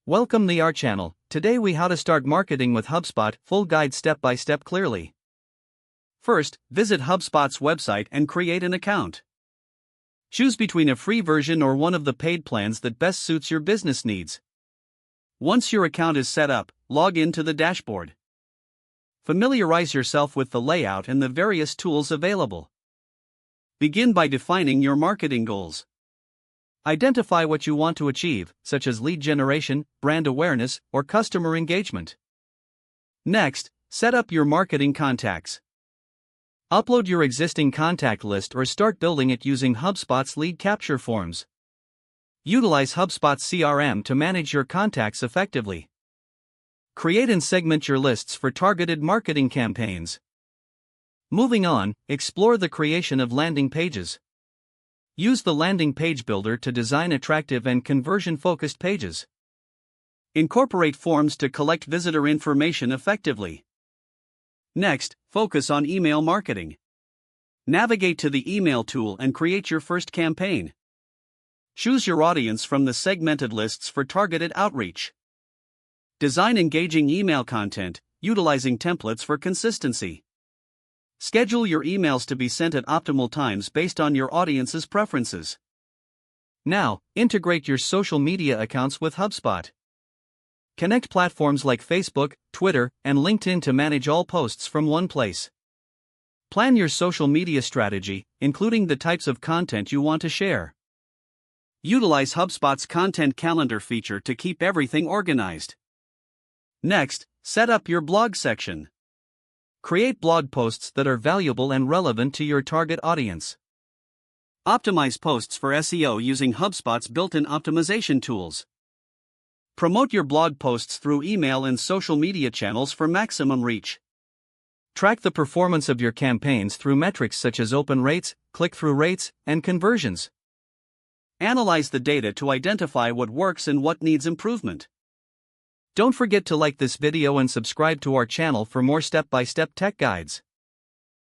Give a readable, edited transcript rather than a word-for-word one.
Welcome to our channel. Today we how to start marketing with HubSpot, full guide step by step clearly. First, visit HubSpot's website and create an account. Choose between a free version or one of the paid plans that best suits your business needs. Once your account is set up, log in to the dashboard. Familiarize yourself with the layout and the various tools available. Begin by defining your marketing goals. Identify what you want to achieve, such as lead generation, brand awareness, or customer engagement. Next, set up your marketing contacts. Upload your existing contact list or start building it using HubSpot's lead capture forms. Utilize HubSpot's CRM to manage your contacts effectively. Create and segment your lists for targeted marketing campaigns. Moving on, explore the creation of landing pages. Use the landing page builder to design attractive and conversion-focused pages. Incorporate forms to collect visitor information effectively. Next, focus on email marketing. Navigate to the email tool and create your first campaign. Choose your audience from the segmented lists for targeted outreach. Design engaging email content, utilizing templates for consistency. Schedule your emails to be sent at optimal times based on your audience's preferences. Now, integrate your social media accounts with HubSpot. Connect platforms like Facebook, Twitter, and LinkedIn to manage all posts from one place. Plan your social media strategy, including the types of content you want to share. Utilize HubSpot's content calendar feature to keep everything organized. Next, set up your blog section. Create blog posts that are valuable and relevant to your target audience. Optimize posts for SEO using HubSpot's built-in optimization tools. Promote your blog posts through email and social media channels for maximum reach. Track the performance of your campaigns through metrics such as open rates, click-through rates, and conversions. Analyze the data to identify what works and what needs improvement. Don't forget to like this video and subscribe to our channel for more step-by-step tech guides.